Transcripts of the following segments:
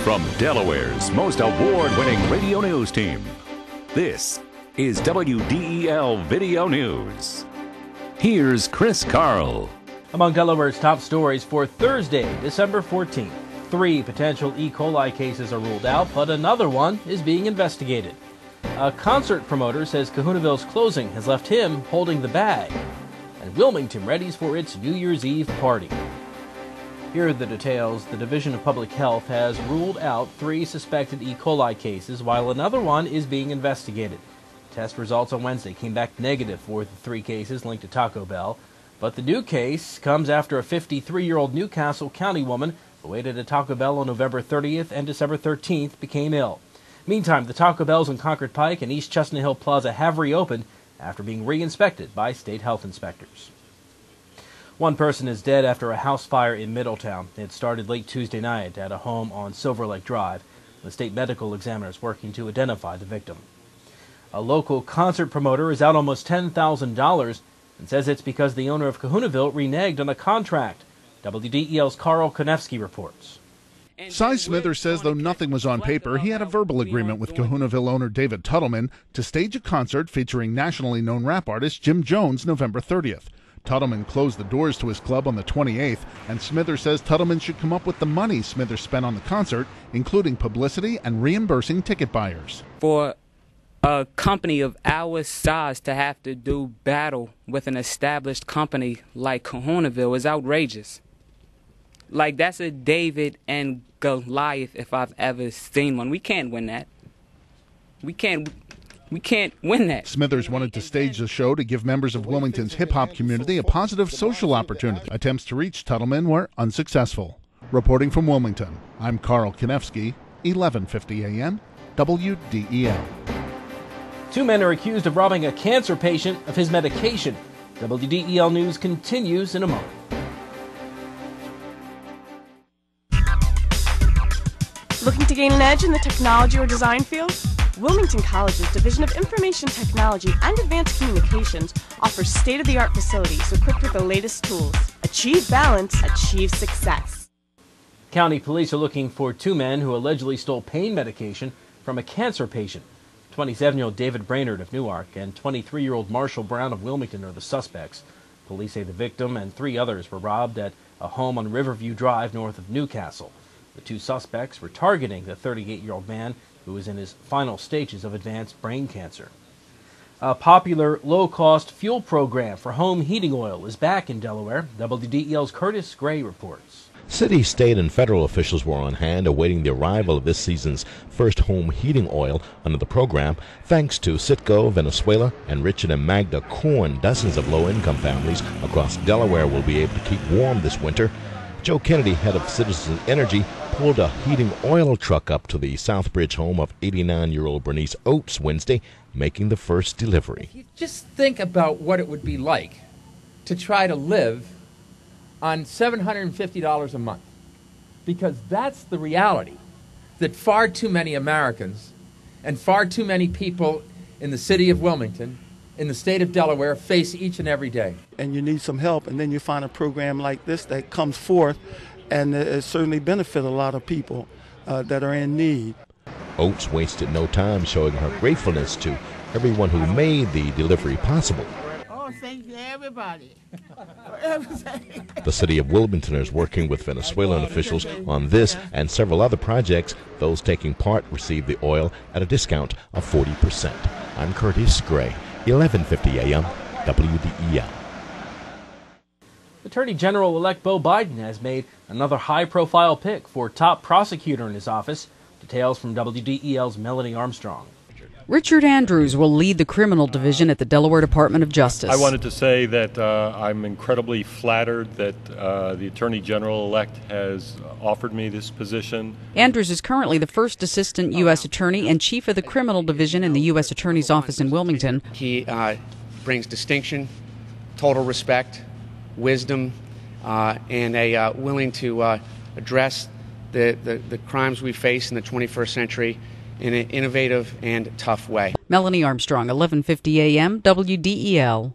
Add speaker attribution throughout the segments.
Speaker 1: From Delaware's most award-winning radio news team, this is WDEL Video News. Here's Chris Carl.
Speaker 2: Among Delaware's top stories for Thursday, December 14th, 3 potential E. coli cases are ruled out, but another one is being investigated. A concert promoter says Kahunaville's closing has left him holding the bag, and Wilmington readies for its New Year's Eve party. Here are the details. The Division of Public Health has ruled out 3 suspected E. coli cases, while another one is being investigated. Test results on Wednesday came back negative for the 3 cases linked to Taco Bell, but the new case comes after a 53-year-old Newcastle County woman who waited at Taco Bell on November 30th and December 13th became ill. Meantime, the Taco Bells in Concord Pike and East Chestnut Hill Plaza have reopened after being re-inspected by state health inspectors. One person is dead after a house fire in Middletown. It started late Tuesday night at a home on Silver Lake Drive. The state medical examiner is working to identify the victim. A local concert promoter is out almost $10,000 and says it's because the owner of Kahunaville reneged on a contract. WDEL's Carl Konevsky reports.
Speaker 3: Cy Smithers says though nothing was on paper, he had a verbal agreement with Kahunaville owner David Tuttleman to stage a concert featuring nationally known rap artist Jim Jones November 30th. Tuttleman closed the doors to his club on the 28th, and Smithers says Tuttleman should come up with the money Smithers spent on the concert, including publicity and reimbursing ticket buyers.
Speaker 4: For a company of our size to have to do battle with an established company like Kahunaville is outrageous. Like, that's a David and Goliath if I've ever seen one. We can't win that. We can't win that.
Speaker 3: Smithers wanted to stage the show to give members of Wilmington's hip-hop community a positive social opportunity. Attempts to reach Tuttleman were unsuccessful. Reporting from Wilmington, I'm Carl Konevsky, 1150 AM, WDEL.
Speaker 2: 2 men are accused of robbing a cancer patient of his medication. WDEL News continues in a moment.
Speaker 5: Looking to gain an edge in the technology or design field? Wilmington College's Division of Information Technology and Advanced Communications offers state-of-the-art facilities equipped with the latest tools. Achieve balance, achieve success.
Speaker 2: County police are looking for 2 men who allegedly stole pain medication from a cancer patient. 27-year-old David Brainerd of Newark and 23-year-old Marshall Brown of Wilmington are the suspects. Police say the victim and 3 others were robbed at a home on Riverview Drive north of Newcastle. The 2 suspects were targeting the 38-year-old man who was in his final stages of advanced brain cancer. A popular low-cost fuel program for home heating oil is back in Delaware. WDEL's Curtis Gray reports.
Speaker 6: City, state, and federal officials were on hand awaiting the arrival of this season's first home heating oil under the program. Thanks to Citgo, Venezuela, and Richard and Magda Korn, dozens of low-income families across Delaware will be able to keep warm this winter. Joe Kennedy, head of Citizens Energy, pulled a heating oil truck up to the Southbridge home of 89-year-old Bernice Oates Wednesday, making the first delivery.
Speaker 7: If you just think about what it would be like to try to live on $750 a month, because that's the reality that far too many Americans and far too many people in the city of Wilmington, in the state of Delaware, face each and every day.
Speaker 8: And you need some help, and then you find a program like this that comes forth, and it certainly benefits a lot of people that are in need.
Speaker 6: Oates wasted no time showing her gratefulness to everyone who made the delivery possible.
Speaker 9: Oh, thank you, everybody, for everything.
Speaker 6: The city of Wilmington is working with Venezuelan officials on this and several other projects. Those taking part receive the oil at a discount of 40%. I'm Curtis Gray, 1150 AM, WDEL.
Speaker 2: Attorney General-elect Beau Biden has made another high-profile pick for top prosecutor in his office. Details from WDEL's Melanie Armstrong.
Speaker 10: Richard Andrews will lead the criminal division at the Delaware Department of Justice.
Speaker 11: I wanted to say that I'm incredibly flattered that the Attorney General-elect has offered me this position.
Speaker 10: Andrews is currently the first assistant U.S. attorney and chief of the criminal division in the U.S. Attorney's Office in Wilmington.
Speaker 12: He brings distinction, total respect, wisdom, and a willing to address the crimes we face in the 21st century in an innovative and tough way.
Speaker 10: Melanie Armstrong, 1150 AM, WDEL.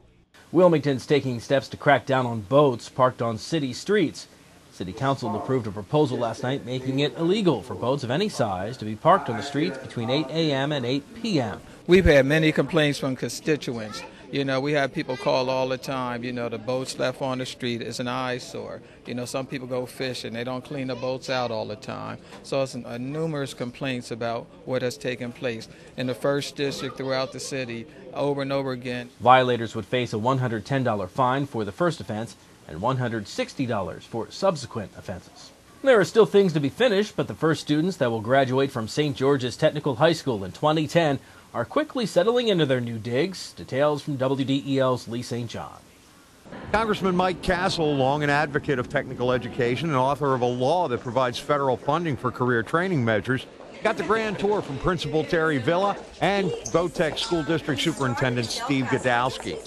Speaker 2: Wilmington's taking steps to crack down on boats parked on city streets. City Council approved a proposal last night making it illegal for boats of any size to be parked on the streets between 8 a.m. and 8 p.m.
Speaker 13: We've had many complaints from constituents. You know, we have people call all the time, you know, the boats left on the street is an eyesore. You know, some people go fishing, they don't clean the boats out all the time. So it's numerous complaints about what has taken place in the 1st District throughout the city over and over again.
Speaker 2: Violators would face a $110 fine for the first offense and $160 for subsequent offenses. There are still things to be finished, but the first students that will graduate from St. George's Technical High School in 2010 are quickly settling into their new digs. Details from WDEL's Lee St. John.
Speaker 14: Congressman Mike Castle, long an advocate of technical education and author of a law that provides federal funding for career training measures, got the grand tour from Principal Terry Villa and Votech School District Superintendent Steve Godowski.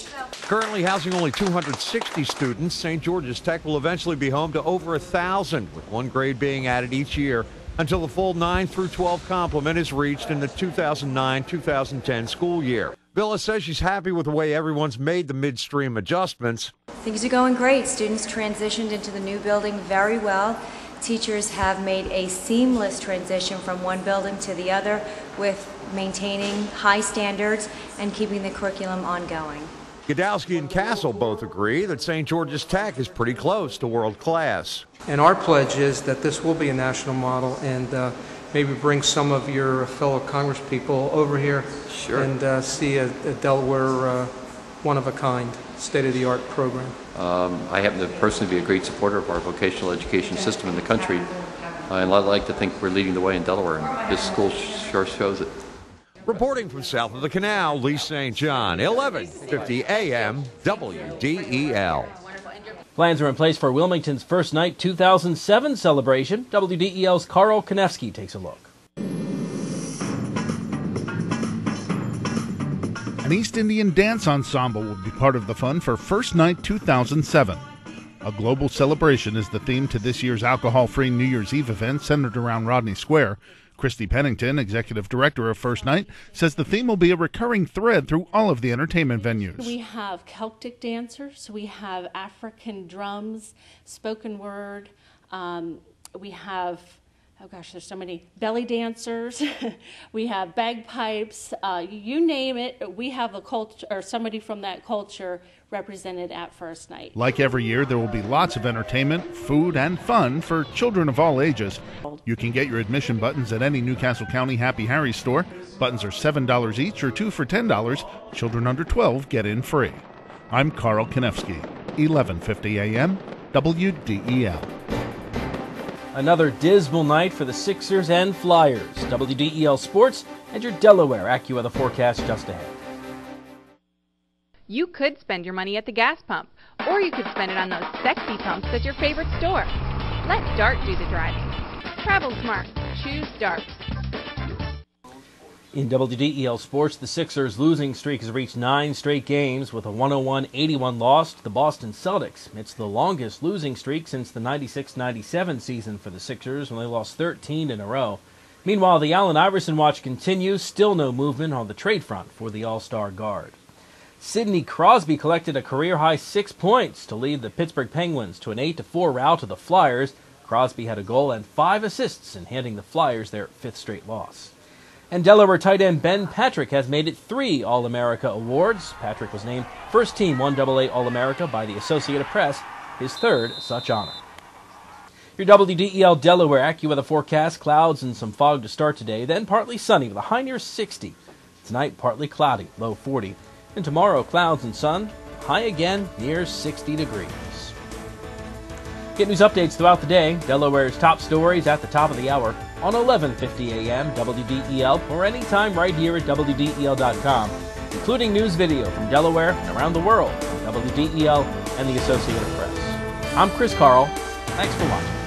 Speaker 14: Currently housing only 260 students, St. George's Tech will eventually be home to over 1,000, with one grade being added each year until the full 9 through 12 complement is reached in the 2009-2010 school year. Villa says she's happy with the way everyone's made the midstream adjustments.
Speaker 15: Things are going great. Students transitioned into the new building very well. Teachers have made a seamless transition from one building to the other with maintaining high standards and keeping the curriculum ongoing.
Speaker 14: Godowski and Castle both agree that St. George's Tech is pretty close to world class.
Speaker 16: And our pledge is that this will be a national model, and maybe bring some of your fellow congresspeople over here and see a Delaware one-of-a-kind, state-of-the-art program.
Speaker 17: I happen to personally be a great supporter of our vocational education system in the country, and I'd like to think we're leading the way in Delaware, and this school sure shows it.
Speaker 14: Reporting from south of the canal, Lee St. John, 11:50 a.m. WDEL.
Speaker 2: Plans are in place for Wilmington's First Night 2007 celebration. WDEL's Carl Konevsky takes a look.
Speaker 3: An East Indian dance ensemble will be part of the fun for First Night 2007. A global celebration is the theme to this year's alcohol-free New Year's Eve event centered around Rodney Square. Christy Pennington, executive director of First Night, says the theme will be a recurring thread through all of the entertainment venues.
Speaker 18: We have Celtic dancers, we have African drums, spoken word, we have, oh gosh, there's so many, belly dancers, we have bagpipes, you name it, we have a culture, or somebody from that culture represented at First Night.
Speaker 3: Like every year, there will be lots of entertainment, food, and fun for children of all ages. You can get your admission buttons at any Newcastle County Happy Harry's store. Buttons are $7 each or 2 for $10. Children under 12 get in free. I'm Carl Konevsky, 11:50 a.m. WDEL.
Speaker 2: Another dismal night for the Sixers and Flyers. WDEL Sports and your Delaware AccuWeather forecast just ahead.
Speaker 19: You could spend your money at the gas pump, or you could spend it on those sexy pumps at your favorite store. Let DART do the driving. Travel smart. Choose DART.
Speaker 2: In WDEL Sports, the Sixers' losing streak has reached 9 straight games with a 101-81 loss to the Boston Celtics. It's the longest losing streak since the 96-97 season for the Sixers when they lost 13 in a row. Meanwhile, the Allen Iverson watch continues. Still no movement on the trade front for the All-Star guard. Sidney Crosby collected a career-high 6 points to lead the Pittsburgh Penguins to an 8-4 rout of the Flyers. Crosby had a goal and 5 assists in handing the Flyers their 5th straight loss. And Delaware tight end Ben Patrick has made it 3 All-America awards. Patrick was named first-team 1AA All-America by the Associated Press, his 3rd such honor. Your WDEL Delaware AccuWeather forecast: clouds and some fog to start today, then partly sunny with a high near 60. Tonight, partly cloudy, low 40. And tomorrow, clouds and sun, high again near 60 degrees. Get news updates throughout the day. Delaware's top stories at the top of the hour on 11:50 a.m. WDEL or anytime right here at WDEL.com, including news video from Delaware and around the world from WDEL and the Associated Press. I'm Chris Carl. Thanks for watching.